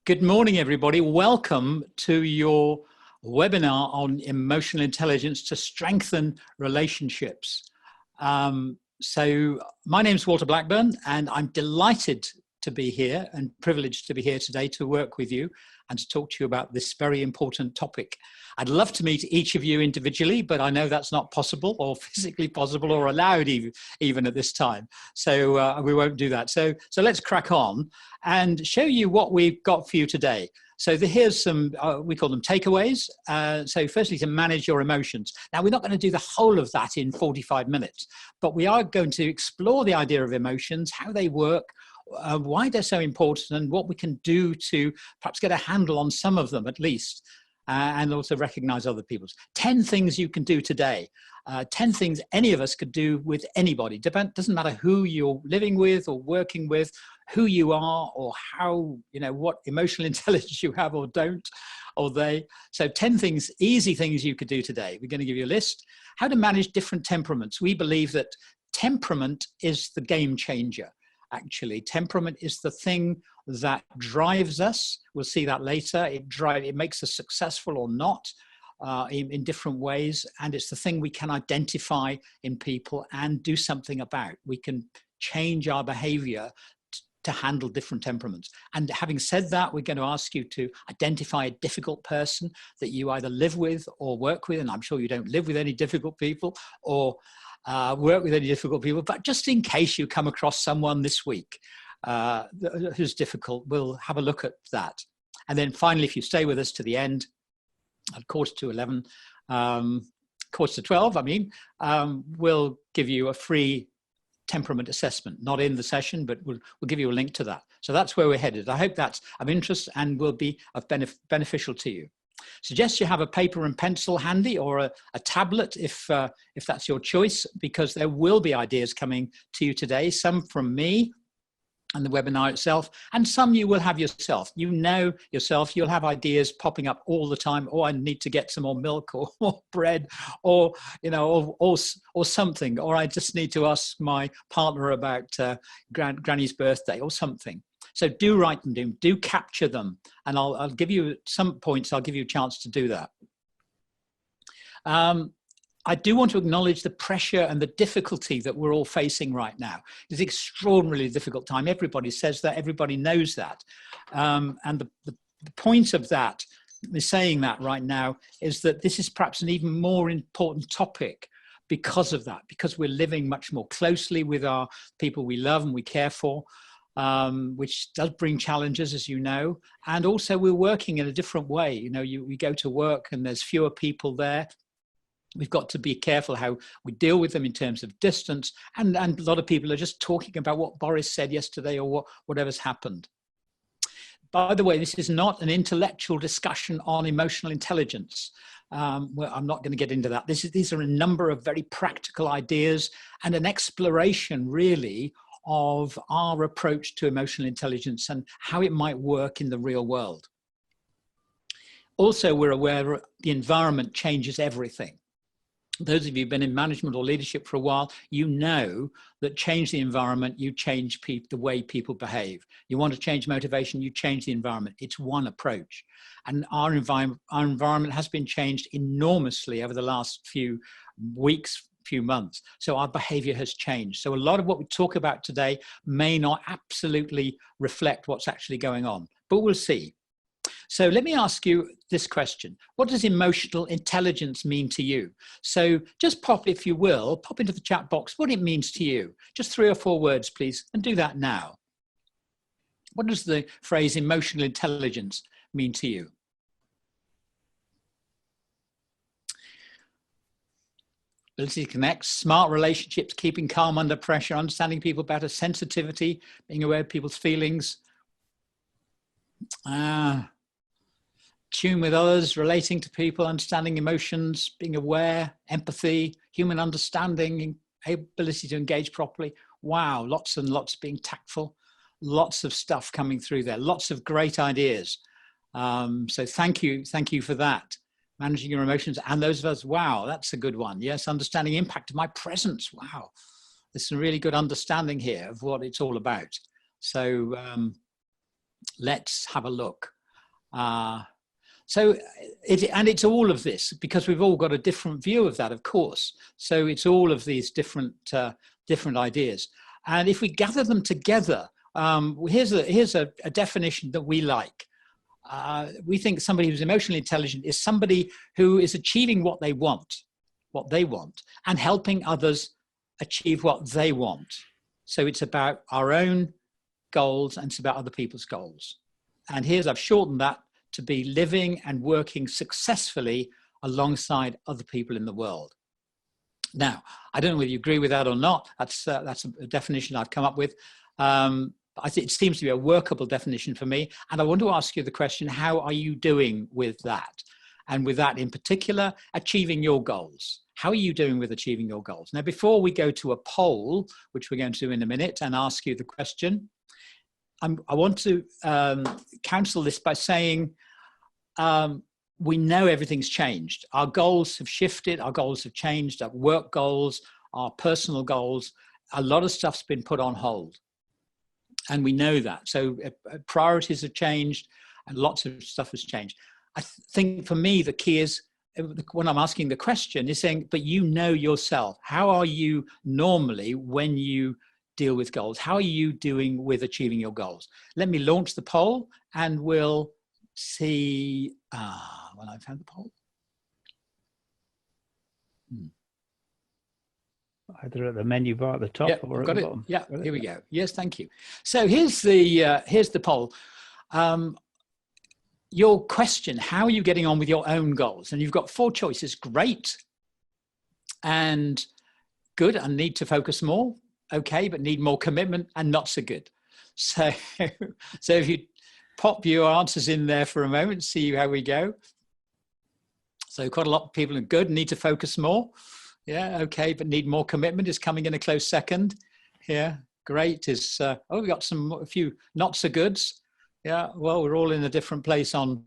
Good morning, everybody. Welcome to your webinar on emotional intelligence to strengthen relationships. So my name is Walter Blackburn, and I'm delighted to be here and privileged to be here today to work with you and to talk to you about this very important topic. I'd love to meet each of you individually, but I know that's not possible or physically possible or allowed even at this time. So we won't do that. So let's crack on and show you what we've got for you today. So here's some, we call them takeaways. So firstly, to manage your emotions. Now, we're not going to do the whole of that in 45 minutes, but we are going to explore the idea of emotions, how they work, why they're so important, and what we can do to perhaps get a handle on some of them at least, and also recognize other people's. 10 things you can do today. 10 things any of us could do with anybody. Doesn't matter who you're living with or working with, who you are, or how, what emotional intelligence you have or don't, or they. So 10 things, easy things you could do today. We're going to give you a list. How to manage different temperaments. We believe that temperament is the game changer. Actually, temperament is the thing that drives us. We'll see that later. It makes us successful or not in different ways. And it's the thing we can identify in people and do something about. We can change our behavior to handle different temperaments. And having said that, we're going to ask you to identify a difficult person that you either live with or work with. And I'm sure you don't live with any difficult people or work with any difficult people, but just in case you come across someone this week who's difficult, we'll have a look at that. And then finally, if you stay with us to the end, at 11:15, 11:12, we'll give you a free temperament assessment, not in the session, but we'll give you a link to that. So that's where we're headed. I hope that's of interest and will be of beneficial to you. Suggest you have a paper and pencil handy, or a tablet if that's your choice, because there will be ideas coming to you today, some from me and the webinar itself, and some you will have yourself. You know yourself, you'll have ideas popping up all the time. Oh, I need to get some more milk or more bread, or or something, or I just need to ask my partner about Granny's birthday or something. So do write them down, do capture them, and I'll give you some points. I'll give you a chance to do that. I do want to acknowledge the pressure and the difficulty that we're all facing right now. It's an extraordinarily difficult time. Everybody says that, everybody knows that. And the point of that, saying that right now, is that this is perhaps an even more important topic because of that, because we're living much more closely with our people we love and we care for. Which does bring challenges, as you know, and also we're working in a different way. We go to work and there's fewer people there. We've got to be careful how we deal with them in terms of distance, and a lot of people are just talking about what Boris said yesterday or whatever's happened. By the way, this is not an intellectual discussion on emotional intelligence. Well, I'm not going to get into that. These are a number of very practical ideas and an exploration, really, of our approach to emotional intelligence and how it might work in the real world. Also, we're aware the environment changes everything. Those of you who've been in management or leadership for a while, you know that change the environment, you change the way people behave. You want to change motivation, you change the environment. It's one approach. And our environment has been changed enormously over the last few weeks, few months. So our behavior has changed. So a lot of what we talk about today may not absolutely reflect what's actually going on, but we'll see. So let me ask you this question. What does emotional intelligence mean to you? So just pop, if you will, pop into the chat box what it means to you. Just 3 or 4 words, please, and do that now. What does the phrase emotional intelligence mean to you? Ability to connect, smart relationships, keeping calm under pressure, understanding people better, sensitivity, being aware of people's feelings, tune with others, relating to people, understanding emotions, being aware, empathy, human understanding, ability to engage properly. Wow, lots and lots being tactful, lots of stuff coming through there, lots of great ideas. So thank you for that. Managing your emotions, and those of us, wow, that's a good one. Yes, understanding impact of my presence. Wow, there's some really good understanding here of what it's all about. So let's have a look. So it's all of this, because we've all got a different view of that, of course. So it's all of these different ideas. And if we gather them together, here's a definition that we like. We think somebody who's emotionally intelligent is somebody who is achieving what they want, and helping others achieve what they want. So it's about our own goals and it's about other people's goals. And I've shortened that to be living and working successfully alongside other people in the world. Now, I don't know whether you agree with that or not. That's a definition I've come up with. I think it seems to be a workable definition for me. And I want to ask you the question, how are you doing with that? And with that in particular, achieving your goals. How are you doing with achieving your goals? Now, before we go to a poll, which we're going to do in a minute, and ask you the question, I want to counsel this by saying, we know everything's changed. Our goals have shifted, our goals have changed, our work goals, our personal goals. A lot of stuff's been put on hold. And we know that. So priorities have changed and lots of stuff has changed. I think for me, the key is, when I'm asking the question, is saying, but you know yourself. How are you normally when you deal with goals? How are you doing with achieving your goals? Let me launch the poll and we'll see when I found the poll. Either at the menu bar at the top or at the bottom. Yeah, here we go. Yes, thank you. So here's the poll. Your question, how are you getting on with your own goals? And you've got 4 choices: great, and good, and need to focus more, okay, but need more commitment, and not so good. So if you pop your answers in there for a moment, see how we go. So quite a lot of people are good, need to focus more. Yeah, okay, but need more commitment is coming in a close second. Yeah, great is, we got a few not so goods. Yeah, well, we're all in a different place on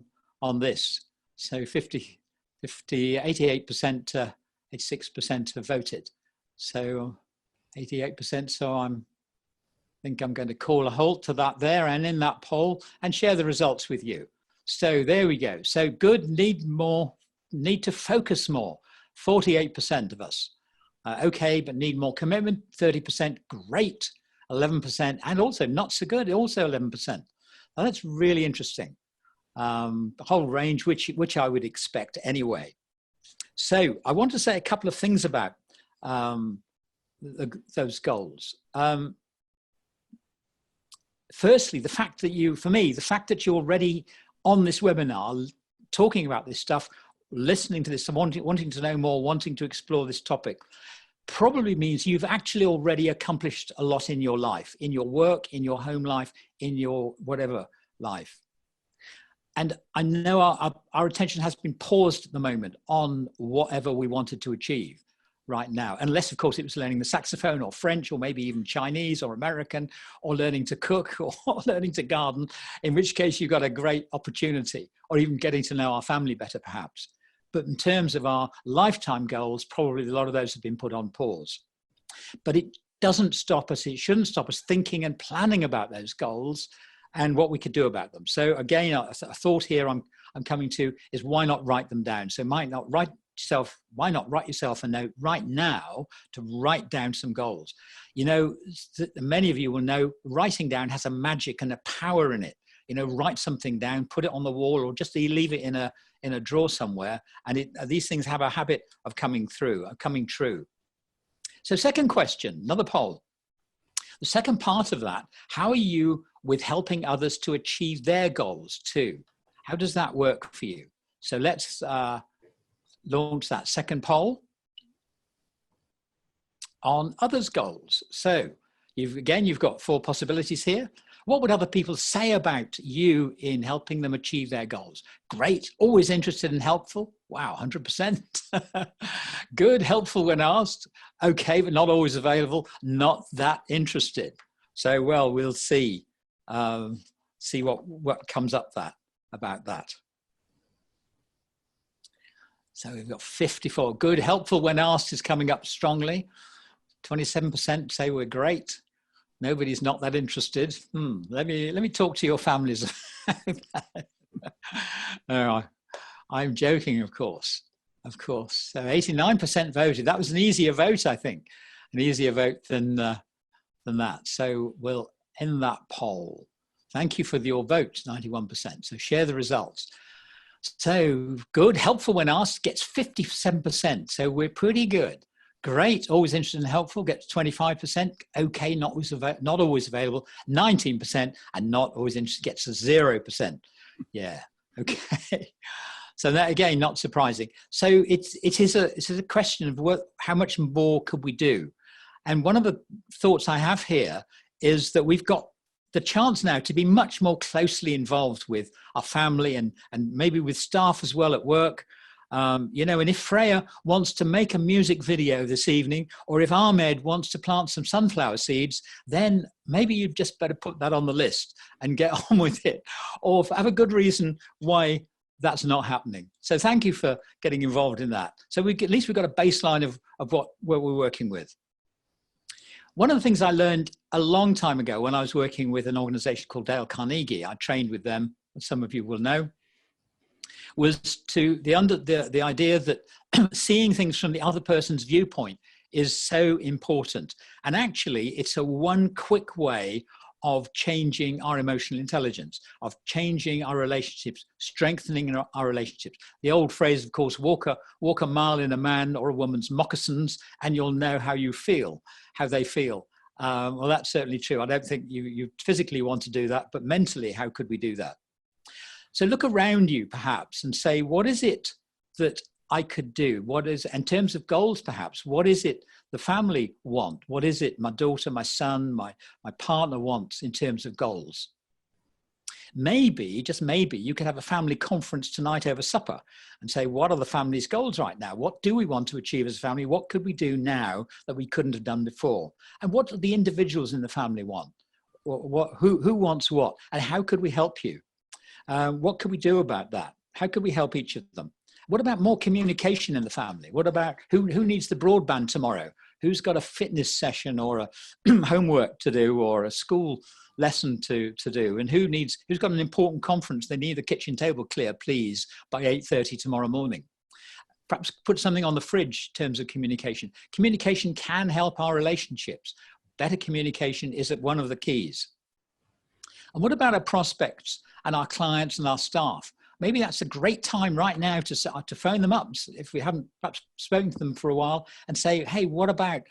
this. So 88%, 86% have voted. So 88%, so I think I'm going to call a halt to that there and in that poll and share the results with you. So there we go. So good, need to focus more. 48% of us. Okay, but need more commitment. 30%, great. 11%, and also not so good, also 11%. Now that's really interesting. The whole range, which I would expect anyway. So I want to say a couple of things about those goals. Firstly, the fact that you're already on this webinar, talking about this stuff, listening to this, wanting to know more, wanting to explore this topic, probably means you've actually already accomplished a lot in your life, in your work, in your home life, in your whatever life. And I know our attention has been paused at the moment on whatever we wanted to achieve right now, unless of course it was learning the saxophone or French or maybe even Chinese or American or learning to cook or learning to garden, in which case you've got a great opportunity, or even getting to know our family better perhaps. But in terms of our lifetime goals, probably a lot of those have been put on pause. But it doesn't stop us, it shouldn't stop us thinking and planning about those goals and what we could do about them. So again, a thought here I'm coming to is, why not write them down? So why not write yourself a note right now to write down some goals? You know, many of you will know writing down has a magic and a power in it. You know, write something down, put it on the wall, or just leave it in a drawer somewhere, and these things have a habit of coming true. So second question, another poll. The second part of that, how are you with helping others to achieve their goals too? How does that work for you? So let's launch that second poll on others' goals. So you've got 4 possibilities here. What would other people say about you in helping them achieve their goals? Great, always interested and helpful. Wow, 100%. Good, helpful when asked. Okay, but not always available. Not that interested. So, well, we'll see. See what comes up about that. So we've got 54. Good, helpful when asked is coming up strongly. 27% say we're great. Nobody's not that interested. Let me talk to your families. No, I'm joking, of course. Of course. So 89% voted. That was an easier vote, I think. An easier vote than that. So we'll end that poll. Thank you for your vote, 91%. So share the results. So good, helpful when asked gets 57%. So we're pretty good. Great, always interested and helpful gets 25%. Okay, not always available, 19%, and not always interested gets a 0%. Yeah, okay. So that, again, not surprising. So it is a question of how much more could we do? And one of the thoughts I have here is that we've got the chance now to be much more closely involved with our family and maybe with staff as well at work. And if Freya wants to make a music video this evening, or if Ahmed wants to plant some sunflower seeds, then maybe you'd just better put that on the list and get on with it, or have a good reason why that's not happening. So thank you for getting involved in that. So at least we've got a baseline of what we're working with. One of the things I learned a long time ago when I was working with an organization called Dale Carnegie, I trained with them, as some of you will know, was the idea that seeing things from the other person's viewpoint is so important. And actually, it's one quick way of changing our emotional intelligence, of changing our relationships, strengthening our relationships. The old phrase, of course, walk a mile in a man or a woman's moccasins, and you'll know how they feel. Well, that's certainly true. I don't think you physically want to do that, but mentally, how could we do that? So look around you, perhaps, and say, what is it that I could do? What is, in terms of goals, perhaps, what is it the family want? What is it my daughter, my son, my partner wants in terms of goals? Maybe, just maybe, you could have a family conference tonight over supper and say, what are the family's goals right now? What do we want to achieve as a family? What could we do now that we couldn't have done before? And what do the individuals in the family want? Who wants what? And how could we help you? What could we do about that? How could we help each of them? What about more communication in the family? What about who needs the broadband tomorrow? Who's got a fitness session or a homework to do or a school lesson to do? And who's got an important conference? They need the kitchen table clear, please, by 8:30 tomorrow morning. Perhaps put something on the fridge in terms of communication. Communication can help our relationships. Better communication is one of the keys. And what about our prospects and our clients and our staff? Maybe that's a great time right now to phone them up if we haven't perhaps spoken to them for a while and say, hey, what about,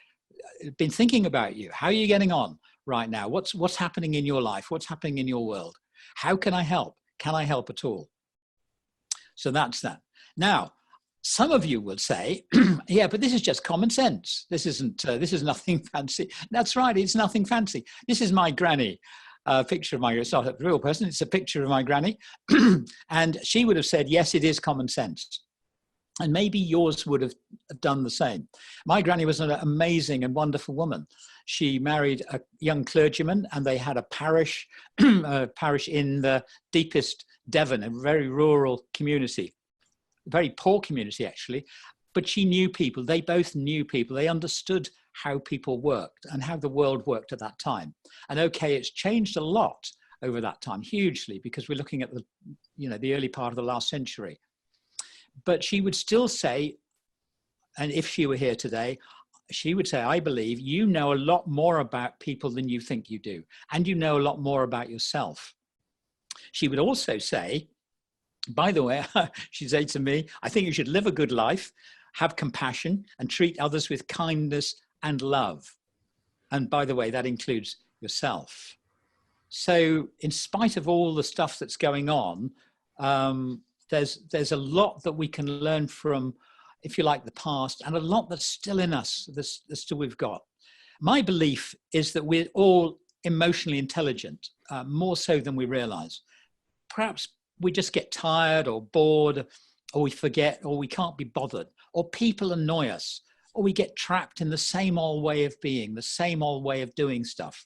been thinking about you? How are you getting on right now? What's happening in your life? What's happening in your world? How can I help? Can I help at all? So that's that. Now, some of you will say, yeah, but this is just common sense. This is nothing fancy. That's right, it's nothing fancy. This is my granny. A picture of it's not a real person, it's a picture of my granny. And she would have said, yes, it is common sense. And maybe yours would have done the same. My granny was an amazing and wonderful woman. She married a young clergyman and they had a parish, in the deepest Devon, a very rural community, a very poor community actually. But she knew people, they both knew people, they understood how people worked and how the world worked at that time. And okay, it's changed a lot over that time, hugely, because we're looking at the early part of the last century. But she would still say, and if she were here today, she would say, I believe you know a lot more about people than you think you do. And you know a lot more about yourself. She would also say, by the way, she'd say to me, I think you should live a good life, have compassion, and treat others with kindness and love. And by the way, that includes yourself. So in spite of all the stuff that's going on, there's a lot that we can learn from, if you like, the past, and a lot that's still in us, that's still we've got. My belief is that we're all emotionally intelligent, more so than we realize. Perhaps we just get tired or bored, or we forget, or we can't be bothered, or people annoy us, or we get trapped in the same old way of being, the same old way of doing stuff.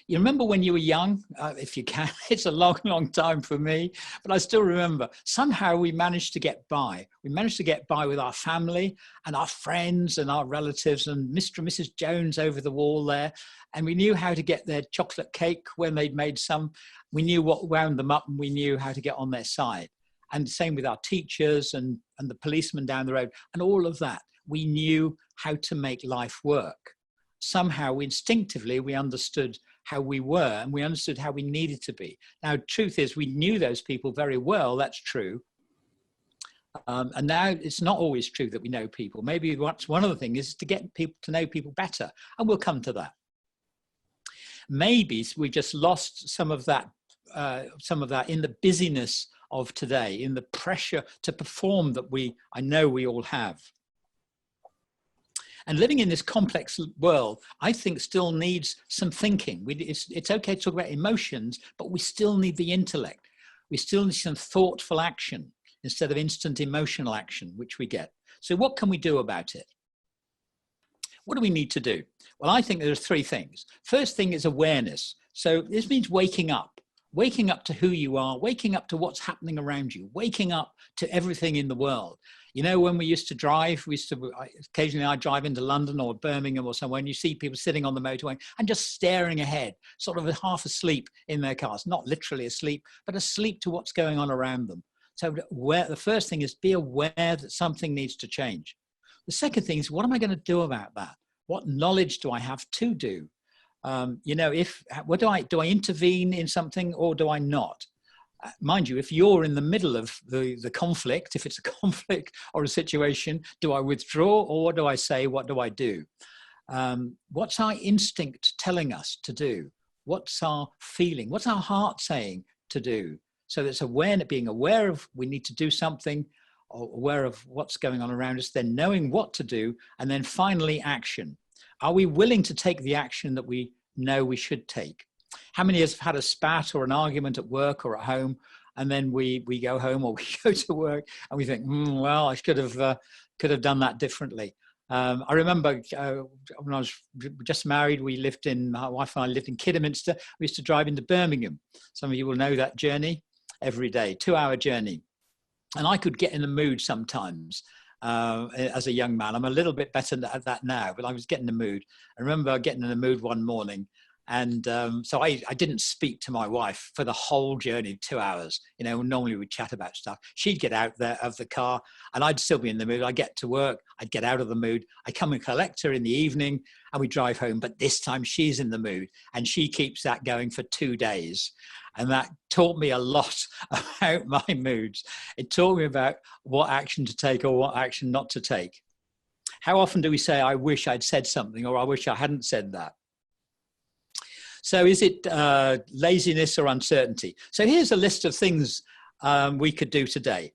You remember when you were young, if you can, it's a long, long time for me, but I still remember somehow we managed to get by. We managed to get by with our family and our friends and our relatives and Mr. and Mrs. Jones over the wall there. And we knew how to get their chocolate cake when they'd made some. We knew what wound them up and we knew how to get on their side. And same with our teachers and the policeman down the road and all of that. We knew how to make life work. Somehow instinctively we understood how we were and we understood how we needed to be. Now, truth is we knew those people very well, that's true. And now it's not always true that we know people. Maybe one of the things is to get people to know people better, and we'll come to that. Maybe we just lost some of that in the busyness of today, in the pressure to perform that I know we all have. And living in this complex world, I think still needs some thinking. It's okay to talk about emotions, but we still need the intellect. We still need some thoughtful action instead of instant emotional action, which we get. So what can we do about it? What do we need to do? Well, I think there's three things. First thing is awareness. So this means waking up to who you are, waking up to what's happening around you, waking up to everything in the world. You know, when we used to drive, occasionally I'd drive into London or Birmingham or somewhere, and you see people sitting on the motorway and just staring ahead, sort of half asleep in their cars, not literally asleep, but asleep to what's going on around them. So the first thing is be aware that something needs to change. The second thing is, what am I going to do about that? What knowledge do I have to do? You know, do I intervene in something or do I not? Mind you, if you're in the middle of the conflict, if it's a conflict or a situation, do I withdraw or what do I say? What do I do? What's our instinct telling us to do? What's our feeling? What's our heart saying to do? So that's being aware of we need to do something, or aware of what's going on around us, then knowing what to do, and then finally action. Are we willing to take the action that we know we should take? How many of us have had a spat or an argument at work or at home, and then we go home or we go to work and we think, well, I could have done that differently. I remember when I was just married, my wife and I lived in Kidderminster. We used to drive into Birmingham. Some of you will know that journey every day, 2-hour journey. And I could get in the mood sometimes as a young man. I'm a little bit better at that now, but I was getting in the mood. I remember getting in the mood one morning. And so I didn't speak to my wife for the whole journey, 2 hours. You know, normally we'd chat about stuff. She'd get out there of the car and I'd still be in the mood. I'd get to work, I'd get out of the mood. I'd come and collect her in the evening and we drive home. But this time she's in the mood and she keeps that going for 2 days. And that taught me a lot about my moods. It taught me about what action to take or what action not to take. How often do we say, I wish I'd said something or I wish I hadn't said that? So is it laziness or uncertainty? So here's a list of things we could do today,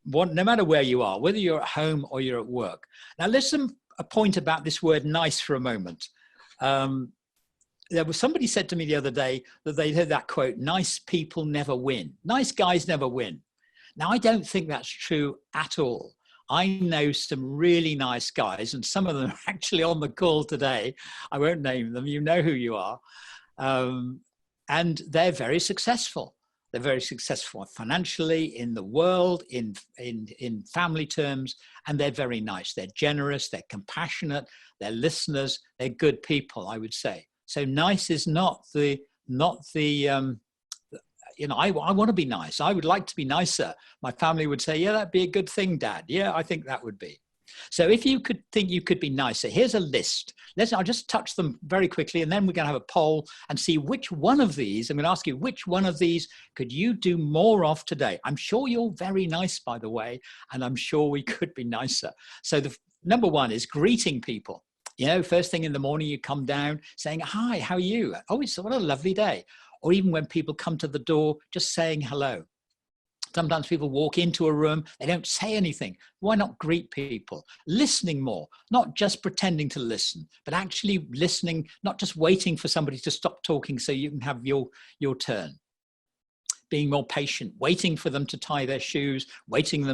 no matter where you are, whether you're at home or you're at work. Now listen a point about this word nice for a moment. Somebody said to me the other day that they heard that quote, nice people never win. Nice guys never win. Now, I don't think that's true at all. I know some really nice guys, and some of them are actually on the call today. I won't name them. You know who you are. And they're very successful. They're very successful financially, in the world, in family terms, and they're very nice. They're generous, they're compassionate, they're listeners, they're good people, I would say. So nice is not the you know, I want to be nice. I would like to be nicer. My family would say, yeah, that'd be a good thing, Dad. Yeah, I think that would be. So if you could think you could be nicer, here's a list. I'll just touch them very quickly, and then we're going to have a poll and see which one of these, I'm going to ask you, which one of these could you do more of today? I'm sure you're very nice, by the way, and I'm sure we could be nicer. So the number one is greeting people. You know, first thing in the morning, you come down saying, hi, how are you? Oh, what a lovely day. Or even when people come to the door, just saying hello. Sometimes people walk into a room, they don't say anything. Why not greet people? Listening more, not just pretending to listen, but actually listening, not just waiting for somebody to stop talking so you can have your turn. Being more patient, waiting for them to tie their shoes, waiting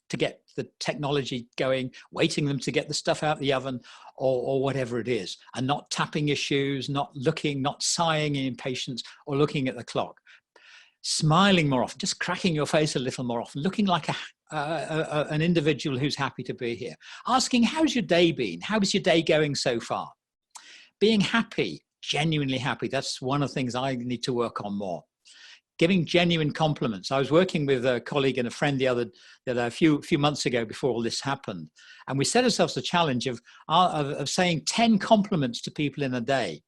to get the technology going, waiting them to get the stuff out of the oven, or whatever it is, and not tapping your shoes, not looking, not sighing in impatience, or looking at the clock. Smiling more often, just cracking your face a little more often, looking like an individual who's happy to be here. Asking, how's your day been? How's your day going so far? Being happy, genuinely happy. That's one of the things I need to work on more. Giving genuine compliments. I was working with a colleague and a friend a few months ago before all this happened. And we set ourselves a challenge of saying 10 compliments to people in a day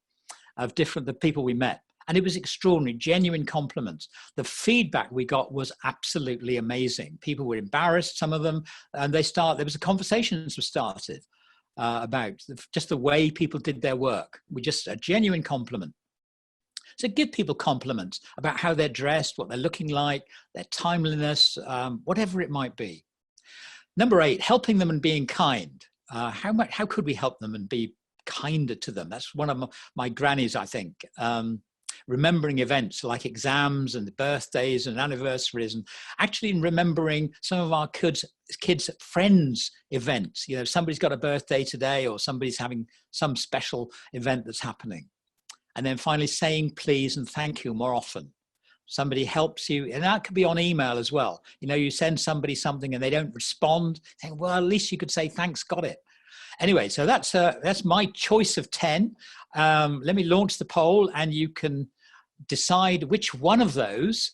of the people we met. And it was extraordinary, genuine compliments. The feedback we got was absolutely amazing. People were embarrassed, some of them, and there was a conversation that started about just the way people did their work. Just a genuine compliment. So give people compliments about how they're dressed, what they're looking like, their timeliness, whatever it might be. Number 8, helping them and being kind. How could we help them and be kinder to them? That's one of my grannies, I think. Remembering events like exams and birthdays and anniversaries, and actually remembering some of our kids' friends' events. You know, somebody's got a birthday today, or somebody's having some special event that's happening. And then finally saying please and thank you more often. Somebody helps you, and that could be on email as well. You know, you send somebody something and they don't respond, saying, well, at least you could say thanks, got it. Anyway, so that's my choice of 10. Let me launch the poll, and you can decide which one of those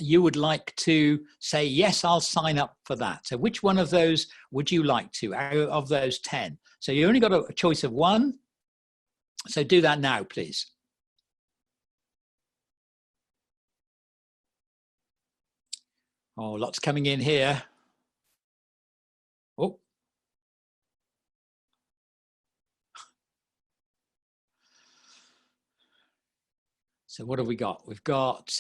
you would like to say, yes, I'll sign up for that. So which one of those would you like to, out of those 10? So you only got a choice of one. So do that now, please. Oh, lots coming in here. Oh. So what have we got? We've got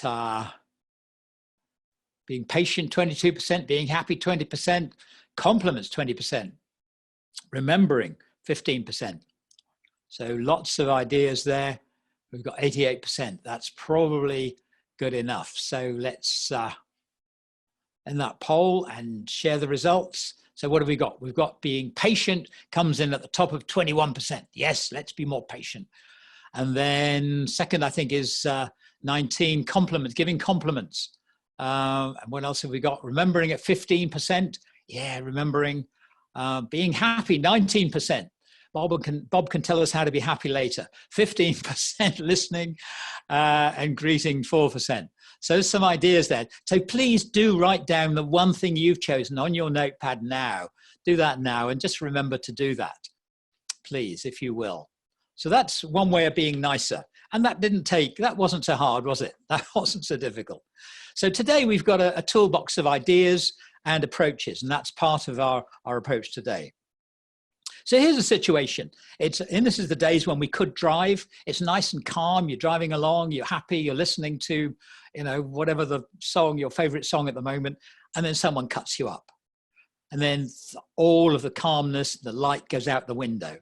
being patient, 22%, being happy, 20%, compliments, 20%, remembering, 15%. So lots of ideas there. We've got 88%. That's probably good enough. So let's end that poll and share the results. So what have we got? We've got being patient comes in at the top of 21%. Yes, let's be more patient. And then second, I think, is 19, compliments, giving compliments. And what else have we got? Remembering at 15%. Yeah, remembering. Being happy, 19%. Bob can tell us how to be happy later. 15% listening and greeting, 4%. So there's some ideas there. So please do write down the one thing you've chosen on your notepad now. Do that now, and just remember to do that, please, if you will. So that's one way of being nicer. And that wasn't so hard, was it? That wasn't so difficult. So today we've got a toolbox of ideas and approaches, and that's part of our approach today. So here's a situation. This is the days when we could drive. It's nice and calm. You're driving along, you're happy, you're listening to, whatever the song, your favorite song at the moment, and then someone cuts you up. And then all of the calmness, the light goes out the window.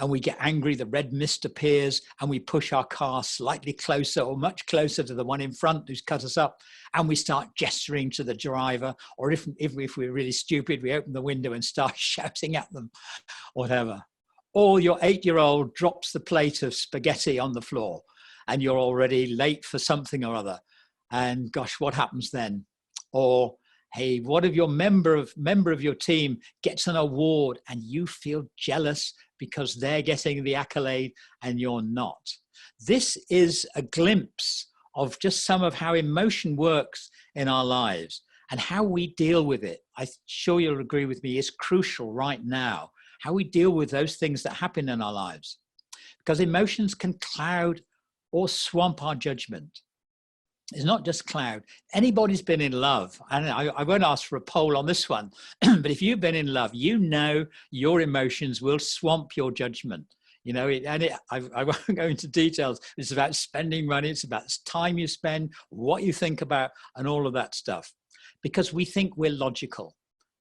And we get angry, the red mist appears, and we push our car slightly closer or much closer to the one in front who's cut us up, and we start gesturing to the driver, or if we're really stupid, we open the window and start shouting at them, whatever. Or your 8-year-old drops the plate of spaghetti on the floor, and you're already late for something or other, and gosh, what happens then? Or hey, what if your member of your team gets an award and you feel jealous because they're getting the accolade and you're not? This is a glimpse of just some of how emotion works in our lives, and how we deal with it. I'm sure you'll agree with me, is crucial right now. How we deal with those things that happen in our lives, because emotions can cloud or swamp our judgment. It's not just cloud. Anybody's been in love, and I won't ask for a poll on this one, but if you've been in love, your emotions will swamp your judgment. I won't go into details. It's about spending money. It's about time you spend, what you think about, and all of that stuff. Because we think we're logical,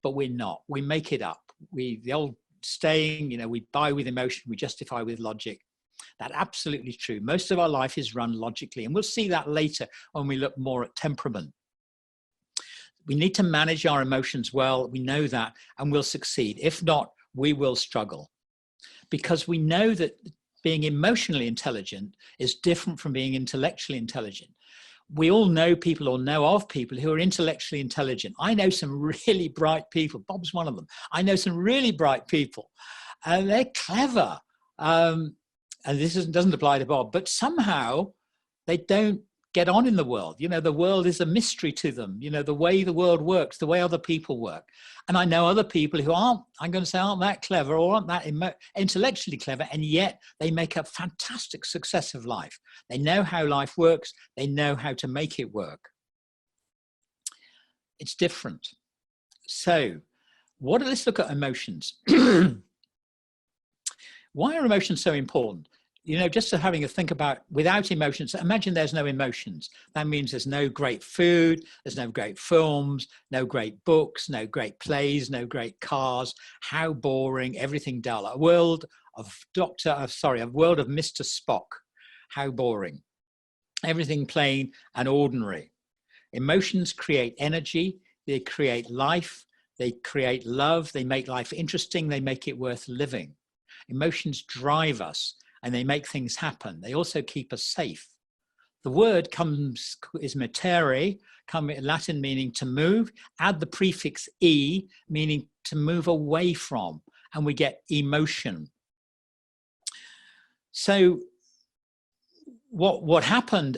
but we're not. We make it up. The old saying, we buy with emotion, we justify with logic. That's absolutely true. Most of our life is run logically, and we'll see that later when we look more at temperament. We need to manage our emotions well. We know that, and we'll succeed. If not, we will struggle, because we know that being emotionally intelligent is different from being intellectually intelligent. We all know people or know of people who are intellectually intelligent. I know some really bright people. Bob's one of them. I know some really bright people, and they're clever. And this doesn't apply to Bob, but somehow they don't get on in the world. You know, the world is a mystery to them. You know, the way the world works, the way other people work. And I know other people who aren't, I'm going to say, aren't that clever or aren't that intellectually clever, and yet they make a fantastic success of life. They know how life works. They know how to make it work. It's different. So let's look at emotions. Why are emotions so important? You know, just having a think about, without emotions, imagine there's no emotions. That means there's no great food, there's no great films, no great books, no great plays, no great cars. How boring, everything dull. A world of a world of Mr. Spock. How boring. Everything plain and ordinary. Emotions create energy, they create life, they create love, they make life interesting, they make it worth living. Emotions drive us, and they make things happen. They also keep us safe. The word is metere, Latin meaning to move. Add the prefix e, meaning to move away from, and we get emotion. So what happened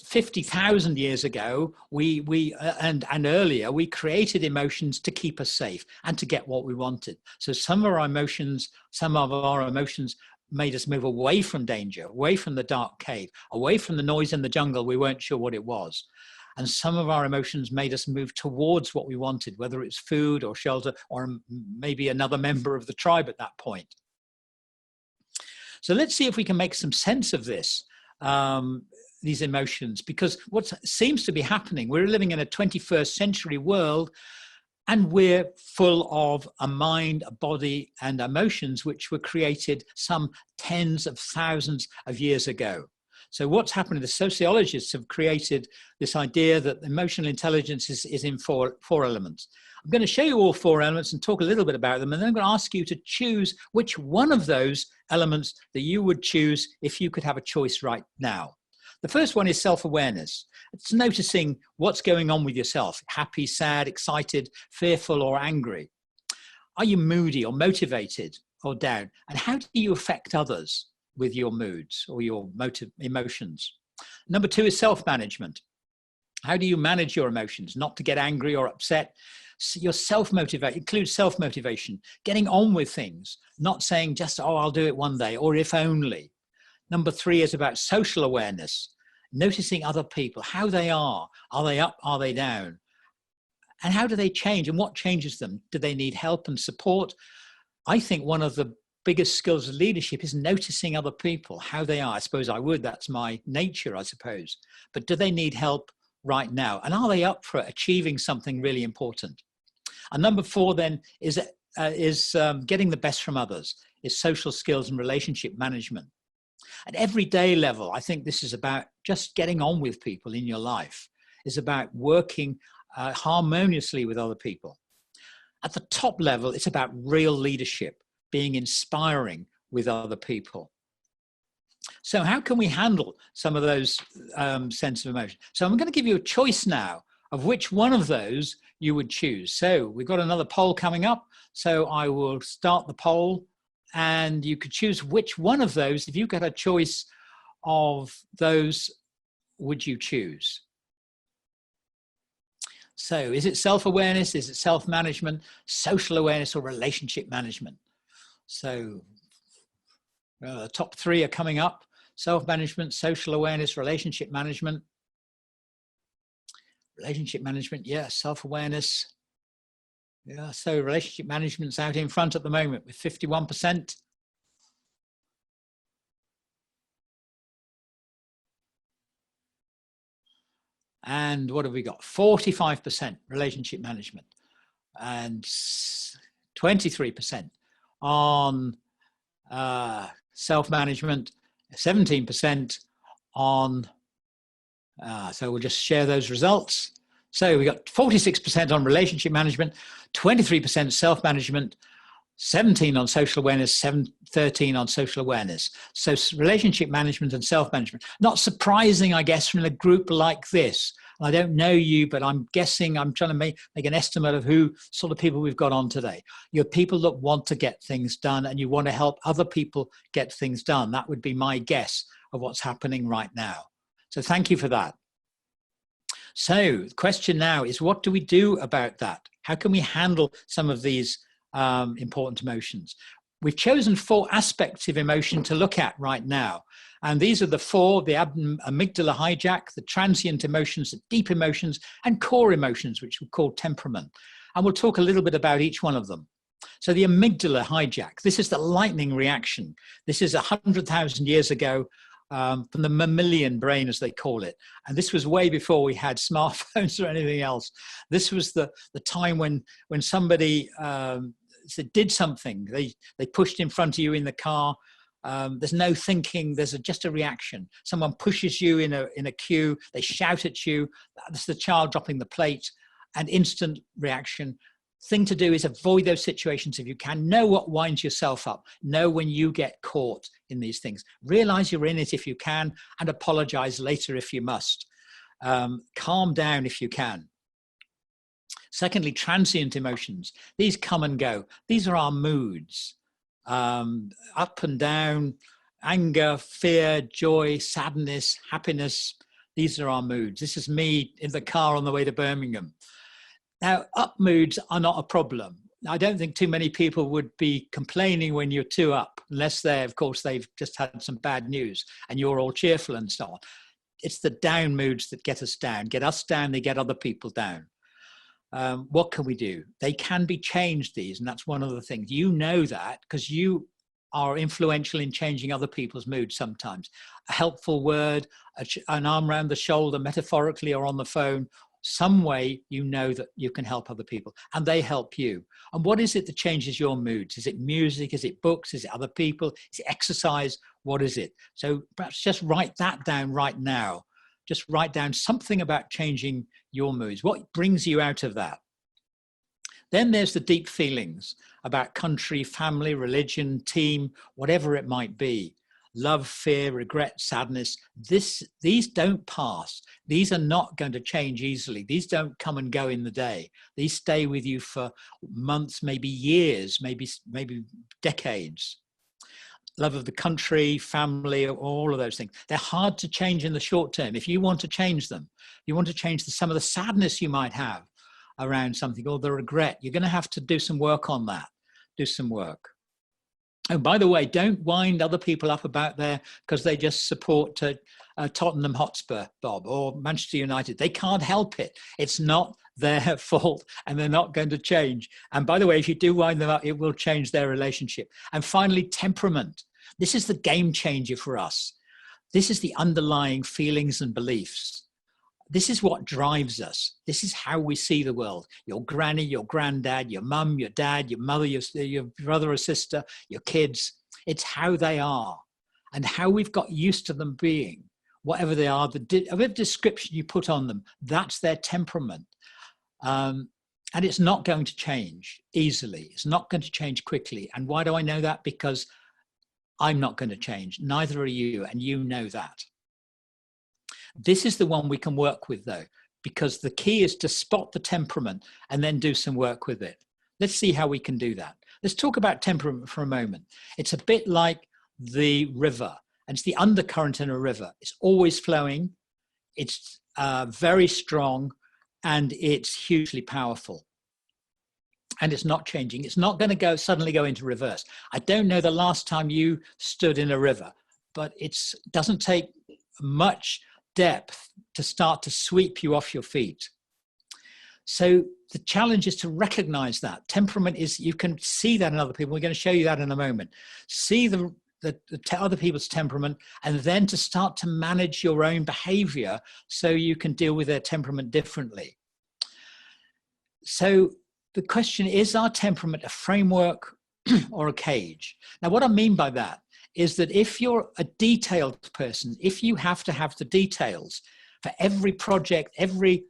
50,000 years ago, and earlier, we created emotions to keep us safe and to get what we wanted. So some of our emotions made us move away from danger, away from the dark cave, away from the noise in the jungle. We weren't sure what it was. And some of our emotions made us move towards what we wanted, whether it's food or shelter, or maybe another member of the tribe at that point. So let's see if we can make some sense of this, these emotions, because what seems to be happening, we're living in a 21st century world, and we're full of a mind, a body, and emotions which were created some tens of thousands of years ago. So what's happening, the sociologists have created this idea that emotional intelligence is in four elements. I'm going to show you all four elements and talk a little bit about them, and then I'm going to ask you to choose which one of those elements that you would choose if you could have a choice right now. The first one is self-awareness. It's noticing what's going on with yourself, happy, sad, excited, fearful, or angry. Are you moody or motivated or down? And how do you affect others with your moods or your emotions? Number two is self-management. How do you manage your emotions? Not to get angry or upset. Your self-motivation includes self-motivation, getting on with things, not saying just, oh, I'll do it one day, or if only. Number three is about social awareness, noticing other people, how they are they up, are they down? And how do they change, and what changes them? Do they need help and support? I think one of the biggest skills of leadership is noticing other people, how they are. I suppose I would, that's my nature, I suppose. But do they need help right now? And are they up for achieving something really important? And number four then is getting the best from others, is social skills and relationship management. At everyday level, I think this is about just getting on with people in your life. It's about working harmoniously with other people. At the top level, it's about real leadership, being inspiring with other people. So how can we handle some of those sense of emotion? So I'm going to give you a choice now of which one of those you would choose. So we've got another poll coming up. So I will start the poll, and you could choose which one of those, if you got a choice of those, would you choose? So is it self-awareness? Is it self-management, social awareness, or relationship management? So the top three are coming up: self-management, social awareness, relationship management. Relationship management, yeah, self-awareness. Yeah, so relationship management's out in front at the moment with 51%. And what have we got? 45% relationship management and 23% on self-management, 17% on, so we'll just share those results. So we got 46% on relationship management, 23% self-management, 17 on social awareness, 13 on social awareness. So relationship management and self-management. Not surprising, I guess, from a group like this. I don't know you, but I'm guessing, I'm trying to make an estimate of who sort of people we've got on today. You're people that want to get things done and you want to help other people get things done. That would be my guess of what's happening right now. So thank you for that. So the question now is, what do we do about that? How can we handle some of these important emotions? We've chosen 4 aspects of emotion to look at right now. And these are the 4, the amygdala hijack, the transient emotions, the deep emotions, and core emotions, which we call temperament. And we'll talk a little bit about each one of them. So the amygdala hijack, this is the lightning reaction. This is 100,000 years ago, from the mammalian brain, as they call it. And this was way before we had smartphones or anything else. This was the time when somebody did something. They pushed in front of you in the car. There's no thinking, there's just a reaction. Someone pushes you in a queue, they shout at you, that's the child dropping the plate, and instant reaction. Thing to do is avoid those situations if you can. Know what winds yourself up. Know when you get caught in these things. Realize you're in it if you can, and apologize later if you must. Calm down if you can. Secondly, transient emotions. These come and go. These are our moods. Up and down, anger, fear, joy, sadness, happiness. These are our moods. This is me in the car on the way to Birmingham. Now, up moods are not a problem. I don't think too many people would be complaining when you're too up, unless of course, they've just had some bad news and you're all cheerful and so on. It's the down moods that get us down, they get other people down. What can we do? They can be changed, these, and that's one of the things. You know that because you are influential in changing other people's moods sometimes. A helpful word, an arm around the shoulder, metaphorically or on the phone, some way you know that you can help other people and they help you. And what is it that changes your moods? Is it music? Is it books? Is it other people? Is it exercise? What is it? So perhaps just write that down right now. Just write down something about changing your moods. What brings you out of that? Then there's the deep feelings about country, family, religion, team, whatever it might be. Love, fear, regret, sadness. These don't pass. These are not going to change easily. These don't come and go in the day. These stay with you for months, maybe years, maybe decades. Love of the country, family, all of those things. They're hard to change in the short term. If you want to change them, you want to change some of the sadness you might have around something or the regret, you're going to have to do some work on that. Do some work. And by the way, don't wind other people up about because they just support Tottenham Hotspur, Bob, or Manchester United. They can't help it. It's not their fault and they're not going to change. And by the way, if you do wind them up, it will change their relationship. And finally, temperament. This is the game changer for us. This is the underlying feelings and beliefs. This is what drives us. This is how we see the world. Your granny, your granddad, your mum, your dad, your mother, your brother or sister, your kids. It's how they are and how we've got used to them being, whatever they are, whatever description you put on them, that's their temperament. And it's not going to change easily. It's not going to change quickly. And why do I know that? Because I'm not going to change. Neither are you, and you know that. This is the one we can work with, though, because the key is to spot the temperament and then do some work with it. Let's see how we can do that. Let's talk about temperament for a moment. It's a bit like the river, and it's the undercurrent in a river. It's always flowing, it's very strong, and it's hugely powerful. And it's not changing. It's not going to suddenly go into reverse. I don't know the last time you stood in a river, but it doesn't take much depth to start to sweep you off your feet. So the challenge is to recognize that. Temperament is, you can see that in other people. We're going to show you that in a moment. See the other people's temperament, and then to start to manage your own behavior so you can deal with their temperament differently. So the question is our temperament a framework or a cage? Now, what I mean by that is that if you're a detailed person, if you have to have the details for every project, every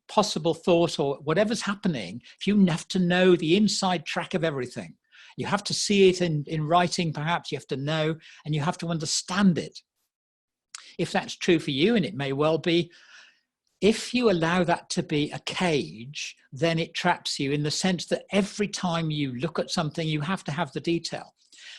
possible thought or whatever's happening, you have to know the inside track of everything. You have to see it in writing, perhaps. You have to know, and you have to understand it. If that's true for you, and it may well be, if you allow that to be a cage, then it traps you in the sense that every time you look at something, you have to have the detail.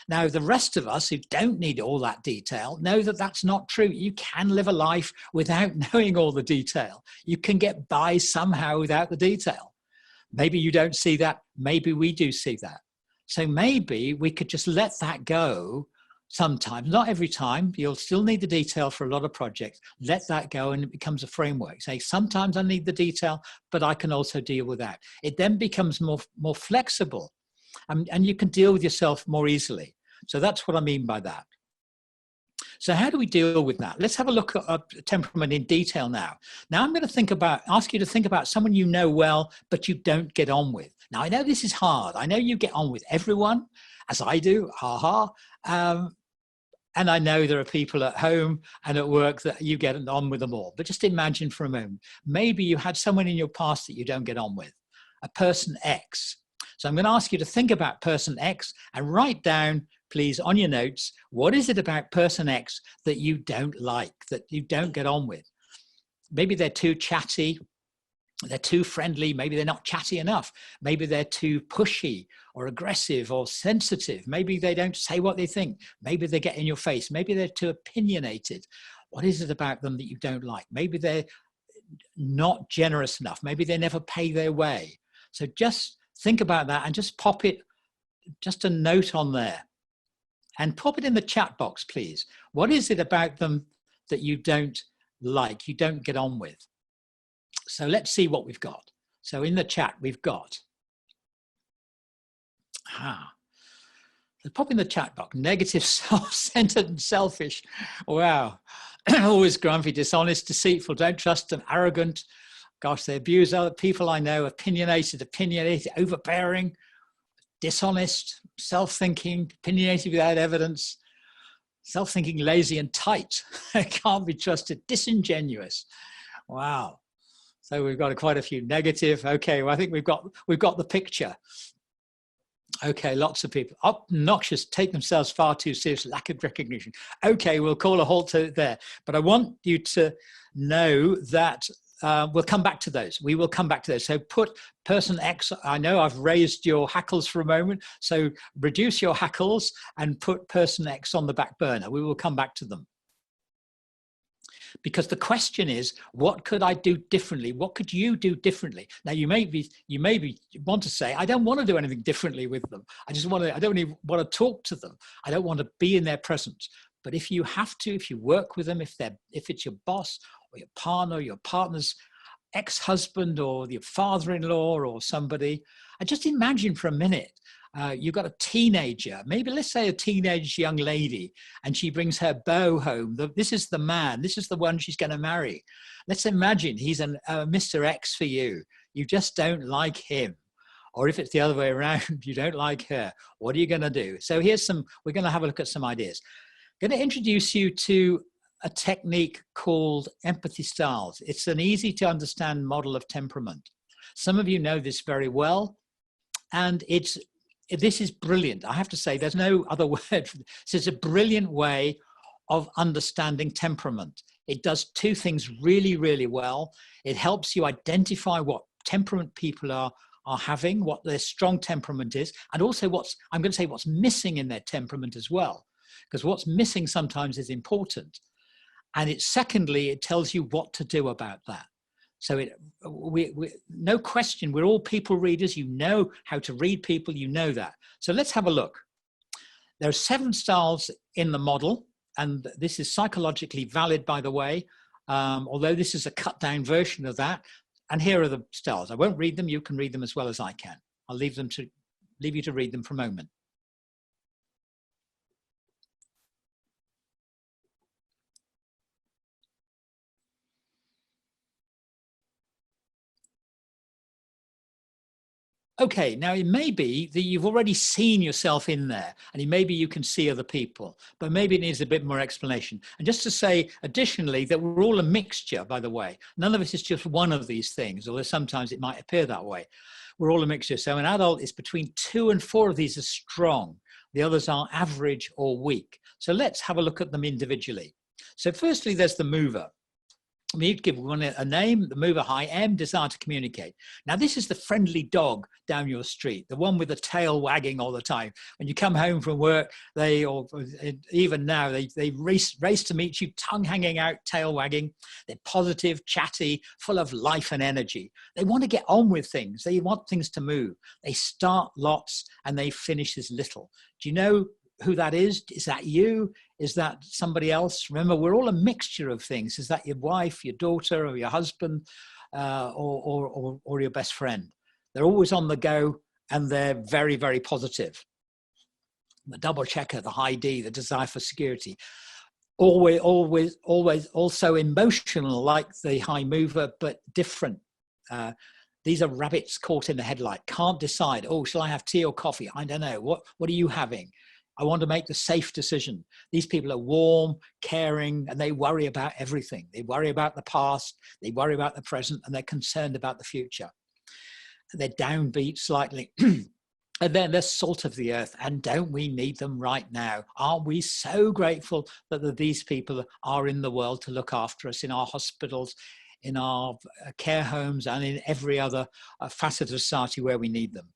Now, the rest of us who don't need all that detail know that that's not true. You can live a life without knowing all the detail. You can get by somehow without the detail. Maybe you don't see that. Maybe we do see that. So maybe we could just let that go sometimes, not every time. You'll still need the detail for a lot of projects. Let that go and it becomes a framework. Say, sometimes I need the detail, but I can also deal with that. It then becomes more flexible, and you can deal with yourself more easily. So that's what I mean by that. So how do we deal with that? Let's have a look at temperament in detail now. Now I'm going to ask you to think about someone you know well, but you don't get on with. Now I know this is hard. I know you get on with everyone, as I do, and I know there are people at home and at work that you get on with them all. But just imagine for a moment, maybe you had someone in your past that you don't get on with, a person X. So I'm going to ask you to think about person X and write down, please, on your notes, what is it about person X that you don't like, that you don't get on with? Maybe they're too chatty, they're too friendly, maybe they're not chatty enough, maybe they're too pushy or aggressive or sensitive, maybe they don't say what they think, maybe they get in your face, maybe they're too opinionated. What is it about them that you don't like? Maybe they're not generous enough, maybe they never pay their way. So just think about that and just pop it, just a note on there. And pop it in the chat box, please. What is it about them that you don't like, you don't get on with? So let's see what we've got. So in the chat, we've got, so pop in the chat box, negative, self-centered and selfish. Wow. Always grumpy, dishonest, deceitful, don't trust them, arrogant. Gosh, they abuse other people I know, opinionated, overbearing, dishonest, self-thinking, opinionated without evidence, self-thinking, lazy and tight. Can't be trusted, disingenuous. Wow. So we've got quite a few negative. Okay, well, I think we've got the picture. Okay, lots of people. Obnoxious, take themselves far too seriously, lack of recognition. Okay, we'll call a halt to there. But I want you to know that we'll come back to those. We will come back to those. So put person X, I know I've raised your hackles for a moment, so reduce your hackles and put person X on the back burner. We will come back to them. Because the question is, what could I do differently? What could you do differently? Now you may want to say, I don't want to do anything differently with them. I don't even want to talk to them. I don't want to be in their presence. But if you have to, if you work with them, if it's your boss or your partner, your partner's ex-husband or your father-in-law or somebody, and just imagine for a minute, you've got a teenager, maybe let's say a teenage young lady, and she brings her beau home. This is the man, this is the one she's going to marry. Let's imagine he's a Mr. X for you. You just don't like him. Or if it's the other way around, you don't like her. What are you going to do? So we're going to have a look at some ideas. I'm going to introduce you to a technique called empathy styles. It's an easy to understand model of temperament. Some of you know this very well, and this is brilliant. I have to say, there's no other word for this. It's a brilliant way of understanding temperament. It does two things really, really well. It helps you identify what temperament people are having, what their strong temperament is, and also what's missing in their temperament as well. Because what's missing sometimes is important. And secondly, it tells you what to do about that. So no question, we're all people readers. You know how to read people, you know that. So let's have a look. There are 7 styles in the model, and this is psychologically valid, by the way, although this is a cut down version of that. And here are the styles. I won't read them. You can read them as well as I can. I'll leave you to read them for a moment. Okay, now it may be that you've already seen yourself in there, and maybe you can see other people, but maybe it needs a bit more explanation. And just to say additionally that we're all a mixture, by the way. None of us is just one of these things, although sometimes it might appear that way. We're all a mixture. So an adult is between 2 and 4 of these are strong. The others are average or weak. So let's have a look at them individually. So firstly, there's the mover. We need to give one a name, the mover, high M, desire to communicate. Now, this is the friendly dog down your street, the one with the tail wagging all the time. When you come home from work, or even now, they race to meet you, tongue hanging out, tail wagging. They're positive, chatty, full of life and energy. They want to get on with things. They want things to move. They start lots and they finish as little. Do you know who that is? Is that you? Is that somebody else? Remember, we're all a mixture of things. Is that your wife, your daughter, or your husband, or your best friend? They're always on the go, and they're very, very positive. The double checker, the high D, the desire for security. Always also emotional, like the high mover, but different. These are rabbits caught in the headlight. Can't decide. Oh, shall I have tea or coffee? I don't know. What are you having? I want to make the safe decision. These people are warm, caring, and they worry about everything. They worry about the past, they worry about the present, and they're concerned about the future. They're downbeat slightly. And then they're salt of the earth. And don't we need them right now? Aren't we so grateful that these people are in the world to look after us in our hospitals, in our care homes, and in every other facet of society where we need them?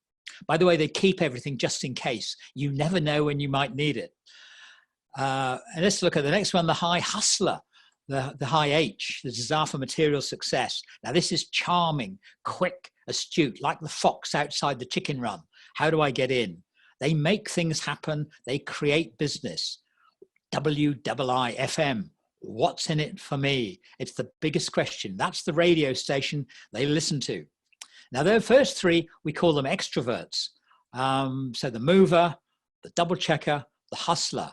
By the way, they keep everything just in case. You never know when you might need it. And let's look at the next one, the high hustler, the high H, the desire for material success. Now, this is charming, quick, astute, like the fox outside the chicken run. How do I get in? They make things happen. They create business. WIIFM. What's in it for me? It's the biggest question. That's the radio station they listen to. Now, the first three, we call them extroverts. So the mover, the double checker, the hustler.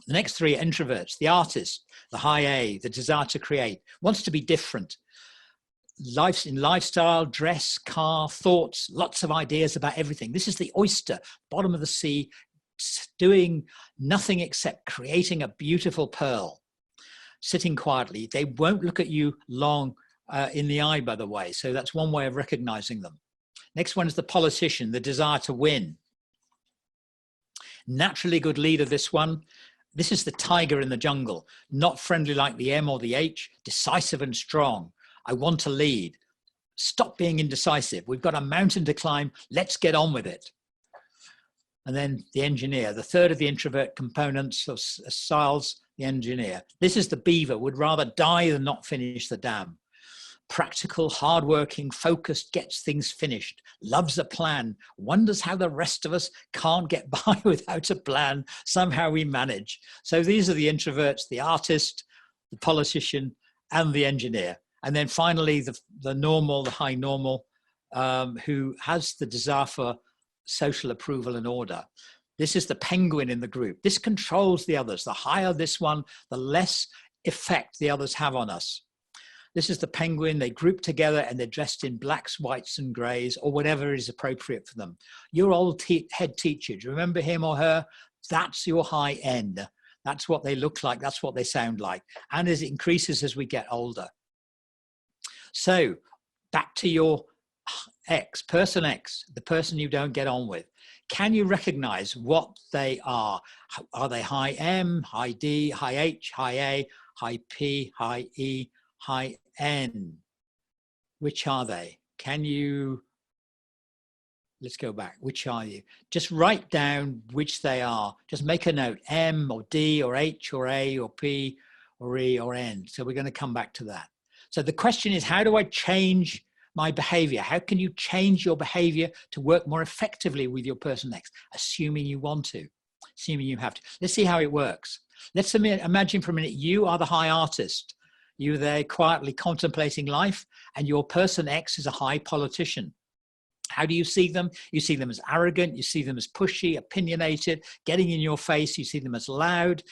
The next three are introverts, the artist, the high A, the desire to create, wants to be different. Lifestyle, dress, car, thoughts, lots of ideas about everything. This is the oyster, bottom of the sea, doing nothing except creating a beautiful pearl, sitting quietly. They won't look at you long in the eye, by the way. So that's one way of recognizing them. Next one is the politician, the desire to win. Naturally good leader, this one. This is the tiger in the jungle, not friendly like the M or the H, decisive and strong. I want to lead. Stop being indecisive. We've got a mountain to climb. Let's get on with it. And then the engineer, the third of the introvert components of Selves, the engineer. This is the beaver, would rather die than not finish the dam. Practical, hardworking, focused, gets things finished, loves a plan, wonders how the rest of us can't get by without a plan. Somehow we manage. So these are the introverts, the artist, the politician, and the engineer. And then finally, the normal, the high normal, who has the desire for social approval and order. This is the penguin in the group. This controls the others. The higher this one, the less effect the others have on us. This is the penguin. They group together and they're dressed in blacks, whites, and grays, or whatever is appropriate for them. Your old head teacher, do you remember him or her? That's your high end. That's what they look like. That's what they sound like. And as it increases as we get older. So back to your X, person X, the person you don't get on with. Can you recognize what they are? Are they high M, high D, high H, high A, high P, high E, high N? Which are they? Can you, let's go back. Which are you? Just write down which they are. Just make a note, M or D or H or A or P or E or N. So we're going to come back to that. So the question is, how do I change my behavior? How can you change your behavior to work more effectively with your person X? Assuming you want to, assuming you have to. Let's see how it works. Let's imagine for a minute, you are the high artist. You're there quietly contemplating life, and your person X is a high politician. How do you see them? You see them as arrogant. You see them as pushy, opinionated, getting in your face. You see them as loud,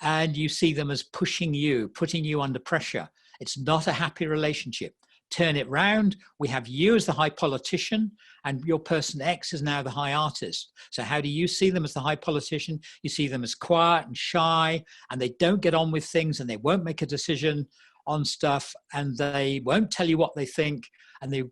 and you see them as pushing you, putting you under pressure. It's not a happy relationship. turn it round. We have you as the high politician, and your person X is now the high artist. So how do you see them as the high politician? You see them as quiet and shy, and they don't get on with things, and they won't make a decision on stuff, and they won't tell you what they think, and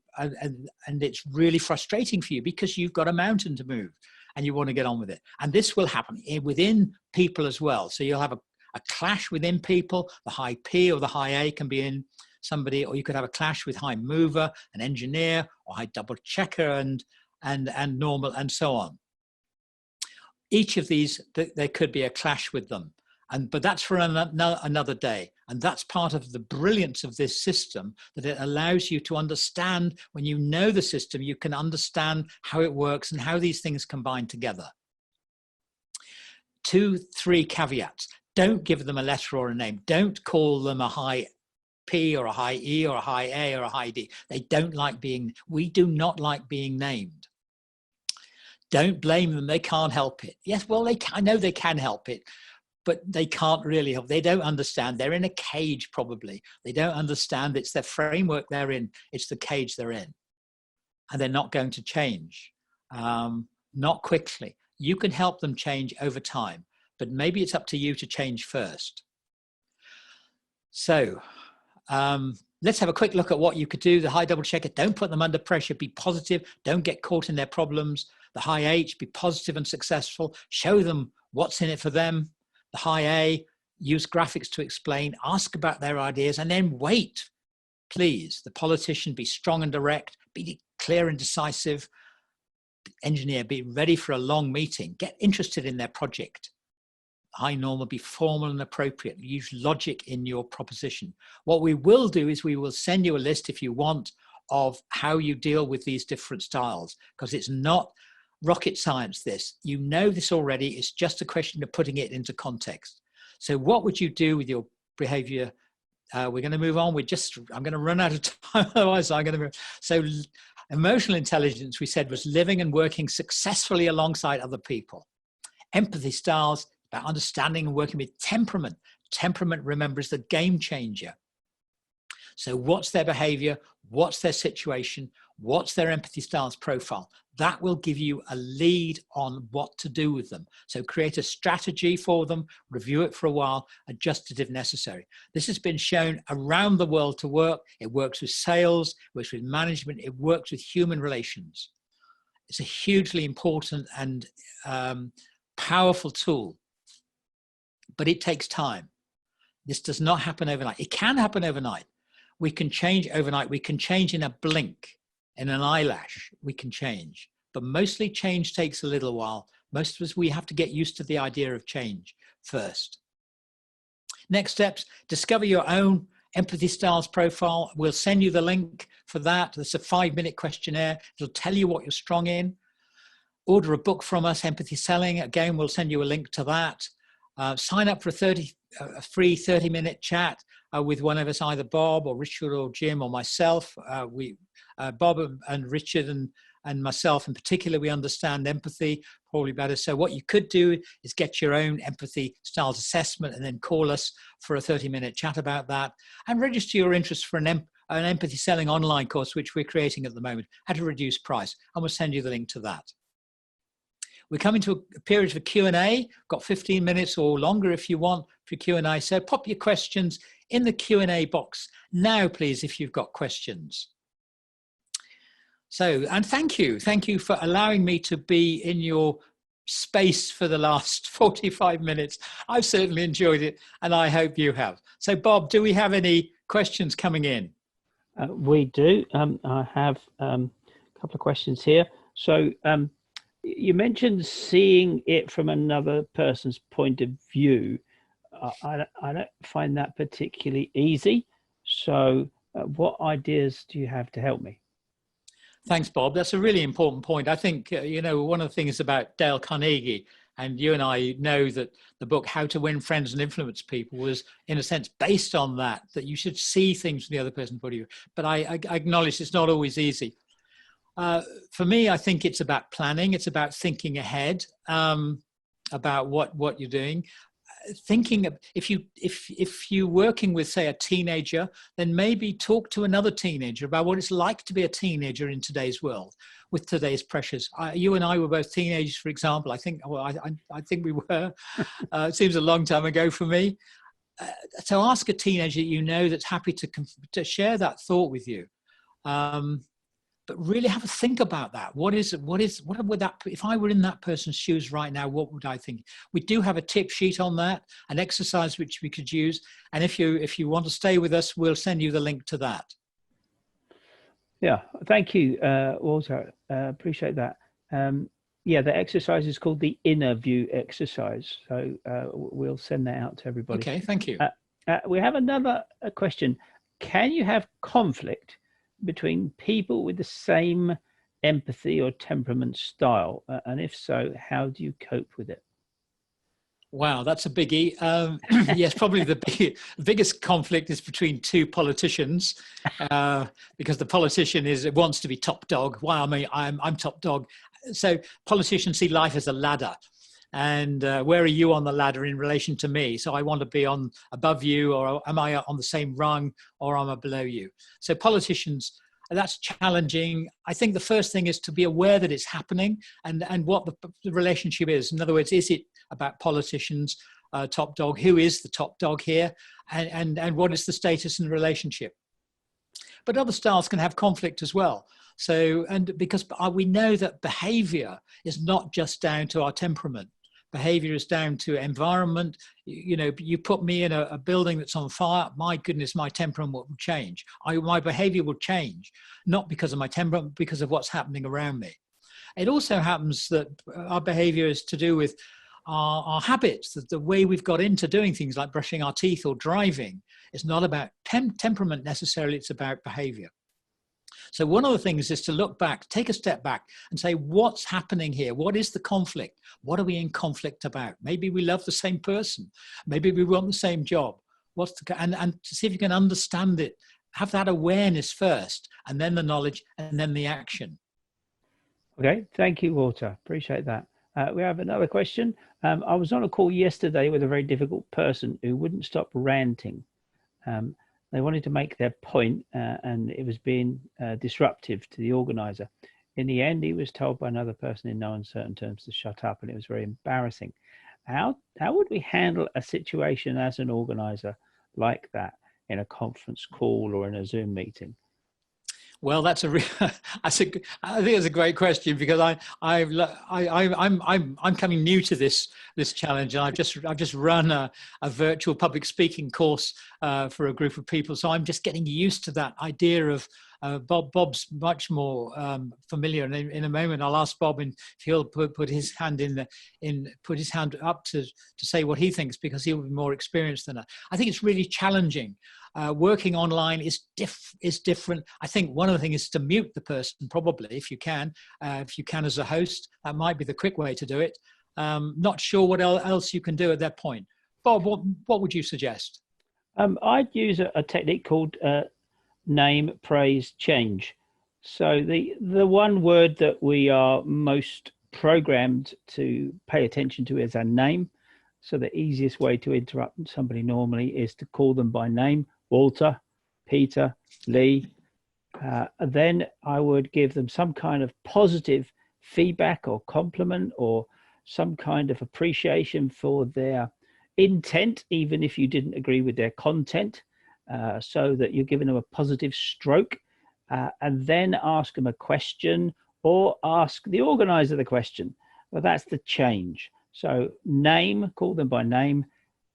it's really frustrating for you because you've got a mountain to move and you want to get on with it. And this will happen within people as well. So you'll have a clash within people. The high P or the high A can be in somebody, or you could have a clash with high mover, an engineer, or high double checker, and normal, and so on. Each of these, there could be a clash with them. But that's for another day. And that's part of the brilliance of this system, that it allows you to understand, when you know the system, you can understand how it works and how these things combine together. 2, 3 caveats. Don't give them a letter or a name. Don't call them a high P or a high E or a high A or a high D. They don't like we do not like being named. Don't blame them. They can't help it. Yes, well, I know they can help it, but they can't really help. They don't understand. They're in a cage, probably. They don't understand. It's their framework they're in. It's the cage they're in. And they're not going to change. Not quickly. You can help them change over time, but maybe it's up to you to change first. So let's have a quick look at what you could do. The high double checker, don't put them under pressure. Be positive. Don't get caught in their problems. The high H, be positive and successful. Show them what's in it for them. The high A, use graphics to explain, ask about their ideas, and then wait, please. The politician, be strong and direct, be clear and decisive. Engineer, be ready for a long meeting, get interested in their project. High normal, be formal and appropriate, use logic in your proposition. What we will do is we will send you a list, if you want, of how you deal with these different styles, because it's not rocket science, this. You know this already. It's just a question of putting it into context. So what would you do with your behavior? We're going to move on. I'm going to run out of time. Otherwise, I'm going to move. So emotional intelligence, we said, was living and working successfully alongside other people. Empathy styles, about understanding and working with temperament. Temperament, remember, is the game changer. So what's their behavior? What's their situation? What's their empathy styles profile? That will give you a lead on what to do with them. So create a strategy for them, review it for a while, adjust it if necessary. This has been shown around the world to work. It works with sales, it works with management, it works with human relations. It's a hugely important and powerful tool, but it takes time. This does not happen overnight. It can happen overnight. We can change overnight. We can change in a blink, in an eyelash, we can change. But mostly change takes a little while. Most of us, we have to get used to the idea of change first. Next steps, discover your own empathy styles profile. We'll send you the link for that. It's a 5-minute questionnaire. It'll tell you what you're strong in. Order a book from us, Empathy Selling. Again, we'll send you a link to that. Sign up for a free 30-minute chat with one of us, either Bob or Richard or Jim or myself. Bob and Richard and myself in particular, we understand empathy probably better. So what you could do is get your own empathy styles assessment and then call us for a 30-minute chat about that, and register your interest for an empathy selling online course, which we're creating at the moment at a reduced price. And we'll send you the link to that. We're coming to a period for Q&A. Got 15 minutes or longer if you want for Q&A. So pop your questions in the Q&A box now, please, if you've got questions. So, and thank you for allowing me to be in your space for the last 45 minutes. I've certainly enjoyed it, and I hope you have. So Bob, do we have any questions coming in? We do. I have a couple of questions here. So you mentioned seeing it from another person's point of view. I don't find that particularly easy. So what ideas do you have to help me? Thanks, Bob. That's a really important point. I think, one of the things about Dale Carnegie, and you and I know that the book, How to Win Friends and Influence People, was in a sense based on that you should see things from the other person's point of view. But I acknowledge it's not always easy. For me, I think it's about planning. It's about thinking ahead about what you're doing. if you're working with, say, a teenager, then maybe talk to another teenager about what it's like to be a teenager in today's world with today's pressures. You and I were both teenagers, for example. I think, well, I think we were. It seems a long time ago for me. So ask a teenager that you know that's happy to share that thought with you. But really have a think about that. What would that, if I were in that person's shoes right now, what would I think? We do have a tip sheet on that, an exercise which we could use. And if you want to stay with us, we'll send you the link to that. Yeah, thank you, Walter. Appreciate that. Yeah, the exercise is called the inner view exercise. So we'll send that out to everybody. Okay, thank you. We have another question. Can you have conflict between people with the same empathy or temperament style? And if so, how do you cope with it? Wow, that's a biggie. Yes, probably the biggest conflict is between two politicians, because the politician wants to be top dog. While I'm top dog. So politicians see life as a ladder. And where are you on the ladder in relation to me? So I want to be above you, or am I on the same rung, or am I below you? So politicians, that's challenging. I think the first thing is to be aware that it's happening and what the relationship is. In other words, is it about politicians, top dog? Who is the top dog here? And what is the status in the relationship? But other styles can have conflict as well. So, and because we know that behavior is not just down to our temperament. Behavior is down to environment. You put me in a building that's on fire, my goodness, my temperament will change. My behavior will change, not because of my temperament, but because of what's happening around me. It also happens that our behavior is to do with our habits, the way we've got into doing things like brushing our teeth or driving. It's not about temperament necessarily, it's about behavior. So one of the things is to look back, take a step back and say, what's happening here? What is the conflict? What are we in conflict about? Maybe we love the same person. Maybe we want the same job. And to see if you can understand it, have that awareness first, and then the knowledge, and then the action. Okay, thank you, Walter. Appreciate that. We have another question. I was on a call yesterday with a very difficult person who wouldn't stop ranting. They wanted to make their point, and it was being disruptive to the organizer. In the end, he was told by another person in no uncertain terms to shut up, and it was very embarrassing. How would we handle a situation as an organizer like that in a conference call or in a Zoom meeting? Well, I think it's a great question, because I'm coming new to this challenge, and I've just run a virtual public speaking course for a group of people, so I'm just getting used to that idea of Bob's much more familiar, and in a moment I'll ask Bob if he'll put his hand put his hand up to say what he thinks, because he'll be more experienced than that. I think it's really challenging. Working online is different. I think one of the things is to mute the person, probably, if you can as a host. That might be the quick way to do it. Not sure what else you can do at that point. Bob, what would you suggest? I'd use a technique called name, praise, change. So the one word that we are most programmed to pay attention to is our name. So the easiest way to interrupt somebody normally is to call them by name: Walter, Peter, Lee. Then I would give them some kind of positive feedback or compliment, or some kind of appreciation for their intent, even if you didn't agree with their content, so that you're giving them a positive stroke, and then ask them a question, or ask the organizer the question. Well, that's the change. So name, call them by name;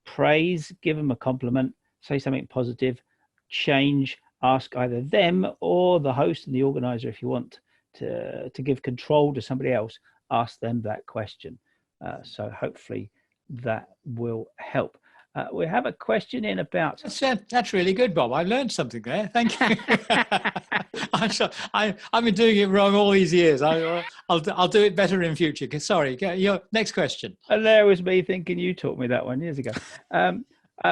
praise, give them a compliment, say something positive; change, ask either them or the host and the organizer, if you want to give control to somebody else, ask them that question. So hopefully that will help. We have a question in about... That's really good, Bob. I learned something there. Thank you. I've been doing it wrong all these years. I'll do it better in future. Sorry, your next question. And there was me thinking you taught me that one years ago.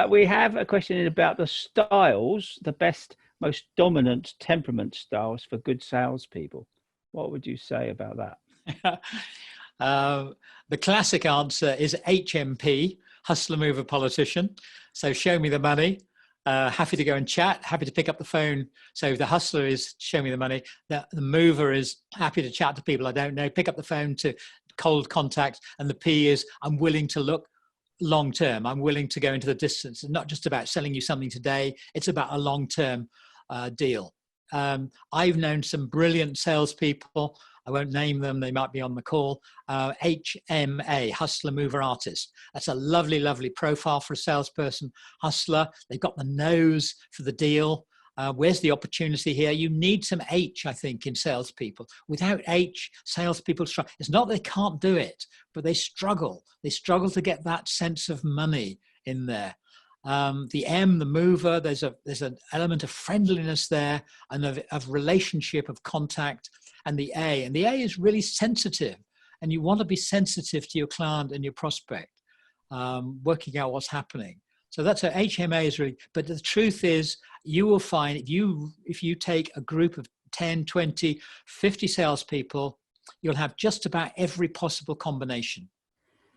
We have a question in about the styles, the best, most dominant temperament styles for good salespeople. What would you say about that? The classic answer is HMP, hustler, mover, politician. So show me the money. Happy to go and chat, happy to pick up the phone. So the hustler is show me the money. The mover is happy to chat to people I don't know, pick up the phone to cold contact. And the P is I'm willing to look long term. I'm willing to go into the distance. It's not just about selling you something today. It's about a long term deal. I've known some brilliant salespeople. I won't name them. They might be on the call. HMA, Hustler Mover Artist. That's a lovely, lovely profile for a salesperson. Hustler, they've got the nose for the deal. Where's the opportunity here? You need some H, I think, in salespeople. Without H, salespeople struggle. It's not that they can't do it, but they struggle. They struggle to get that sense of money in there. The M, the mover, there's an element of friendliness there and of relationship, of contact. And the A is really sensitive, and you want to be sensitive to your client and your prospect, working out what's happening. So that's a HMA is really, but the truth is you will find if you take a group of 10, 20, 50 salespeople, you'll have just about every possible combination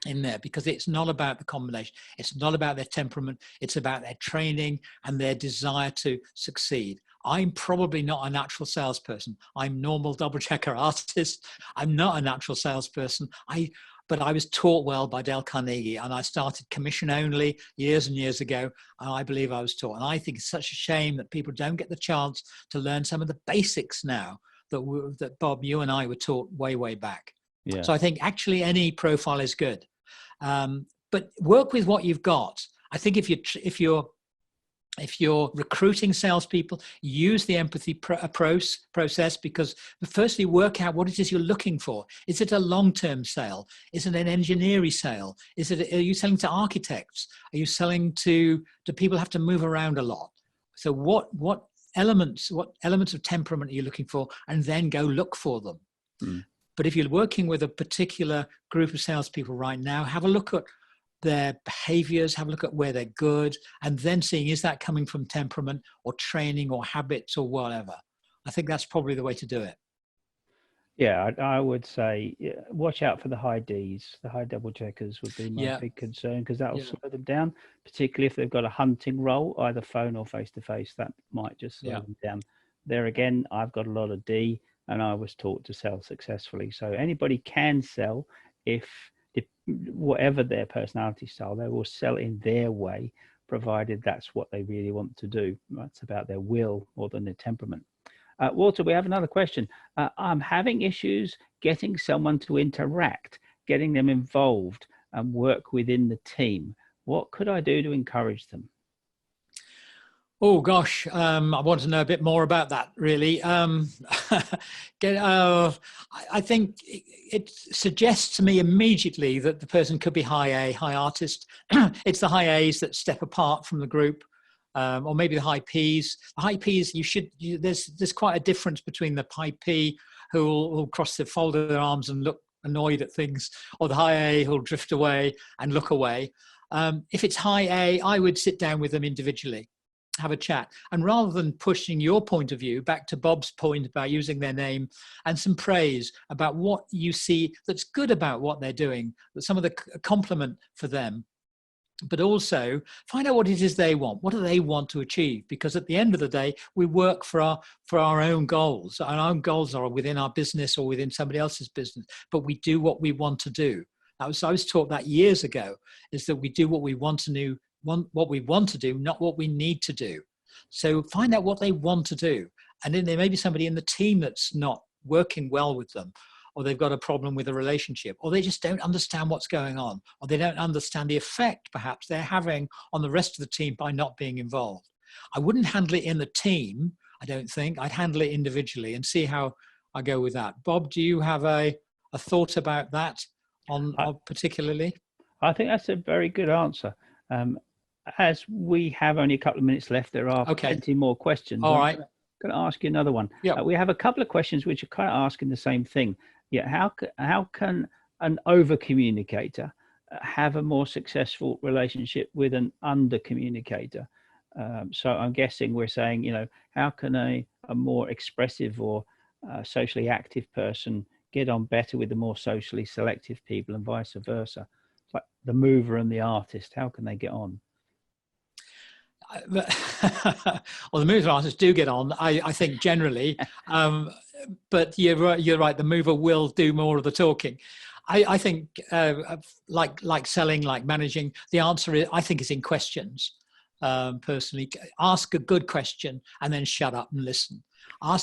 in there, because it's not about the combination. It's not about their temperament. It's about their training and their desire to succeed. I'm probably not a natural salesperson. I'm normal double checker artist. I'm not a natural salesperson. But I was taught well by Dale Carnegie, and I started commission only years and years ago. And I believe I was taught. And I think it's such a shame that people don't get the chance to learn some of the basics now that Bob, you and I were taught way, way back. Yeah. So I think actually any profile is good. But work with what you've got. I think if you're recruiting salespeople, use the empathy process, because firstly, work out what it is you're looking for. Is it a long-term sale? Is it an engineering sale? Are you selling to architects? Are you selling do people have to move around a lot? So what elements of temperament are you looking for? And then go look for them. Mm. But if you're working with a particular group of salespeople right now, have a look at their behaviors, have a look at where they're good, and then seeing, is that coming from temperament or training or habits or whatever? I think that's probably the way to do it. Yeah, I would say watch out for the high Ds. The high double checkers would be my big concern, because that will slow them down, particularly if they've got a hunting role, either phone or face-to-face. That might just slow them down. There again, I've got a lot of D, and I was taught to sell successfully. So anybody can sell if whatever their personality style, they will sell in their way, provided that's what they really want to do. That's about their will more than their temperament. Walter, we have another question. I'm having issues getting someone to interact, getting them involved and work within the team. What could I do to encourage them? Oh gosh, I want to know a bit more about that, really. I think it suggests to me immediately that the person could be high A, high artist. It's the high A's that step apart from the group, or maybe the high P's. The high P's, there's quite a difference between the high P who will fold their arms and look annoyed at things, or the high A who'll drift away and look away. If it's high A, I would sit down with them individually, have a chat, and rather than pushing your point of view, back to Bob's point about using their name and some praise about what you see that's good about what they're doing, some of the compliment for them, but also find out what it is they want. What do they want to achieve? Because at the end of the day, we work for our own goals. Our own goals are within our business or within somebody else's business, but we do what we want to do. I was taught that years ago, is that we do what we want to do, what we want to do, not what we need to do. So find out what they want to do. And then there may be somebody in the team that's not working well with them, or they've got a problem with a relationship, or they just don't understand what's going on, or they don't understand the effect perhaps they're having on the rest of the team by not being involved. I wouldn't handle it in the team, I don't think. I'd handle it individually and see how I go with that. Bob, do you have a thought about that particularly? I think that's a very good answer. As we have only a couple of minutes left, there are plenty more questions. All right. I'm going to ask you another one. Yeah. We have a couple of questions which are kind of asking the same thing. Yeah. How can an over communicator have a more successful relationship with an under communicator? So I'm guessing we're saying, how can a more expressive or socially active person get on better with the more socially selective people, and vice versa? like the mover and the artist? How can they get on? Well, the mover artists do get on, I think, generally. But you're right. The mover will do more of the talking. I think, like selling, like managing, the answer is, I think, is in questions. Personally, ask a good question and then shut up and listen. And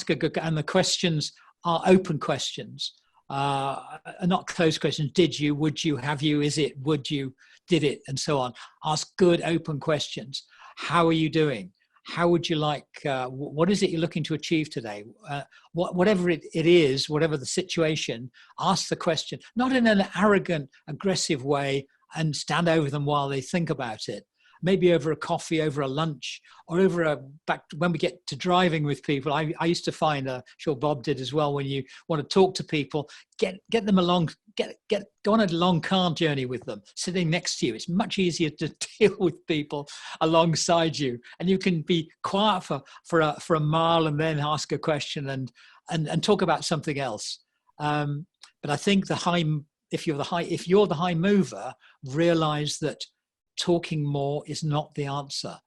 the questions are open questions, not closed questions. Did you? Would you? Have you? Is it? Would you? Did it? And so on. Ask good open questions. How are you doing? How would you like? What is it you're looking to achieve today? Whatever it is, whatever the situation, ask the question, not in an arrogant, aggressive way, and stand over them while they think about it. Maybe over a coffee, over a lunch, or back when we get to driving with people. I used to find, sure Bob did as well, when you want to talk to people, get them along, go on a long car journey with them, sitting next to you. It's much easier to deal with people alongside you, and you can be quiet for a mile and then ask a question and talk about something else. But I think if you're the high mover, realize that talking more is not the answer.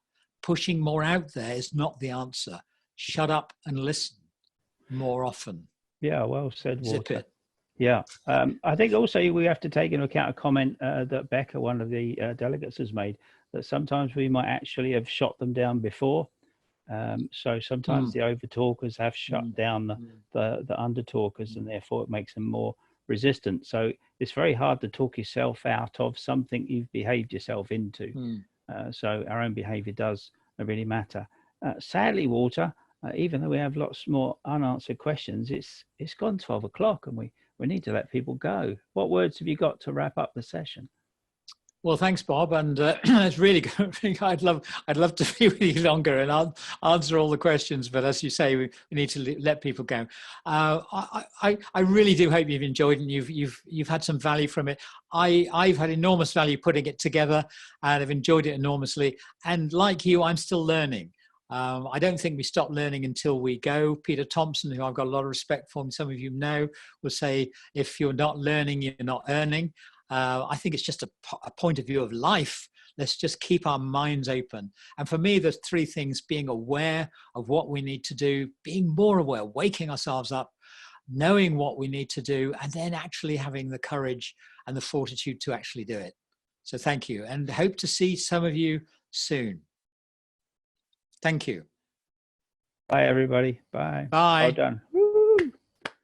Pushing more out there is not the answer. Shut up and listen more often. Yeah, well said, Walter. Zip it. Yeah. I think also we have to take into account a comment that Becca, one of the delegates, has made, that sometimes we might actually have shot them down before. So sometimes the over talkers have shut down the under talkers, and therefore it makes them more resistant. So it's very hard to talk yourself out of something you've behaved yourself into. So our own behavior does really matter. Sadly, Walter, even though we have lots more unanswered questions, it's gone 12 o'clock and we need to let people go. What words have you got to wrap up the session? Well, thanks, Bob, and it's really good. I'd love to be with you longer and answer all the questions, but as you say, we need to let people go. I really do hope you've enjoyed it and you've had some value from it. I've had enormous value putting it together, and I've enjoyed it enormously. And like you, I'm still learning. I don't think we stop learning until we go. Peter Thompson, who I've got a lot of respect for, and some of you know, will say, if you're not learning, you're not earning. I think it's just a point of view of life. Let's just keep our minds open. And for me, there's three things: being aware of what we need to do, being more aware, waking ourselves up, knowing what we need to do, and then actually having the courage and the fortitude to actually do it. So thank you, and hope to see some of you soon. Thank you. Bye, everybody. Bye. Bye. Well done.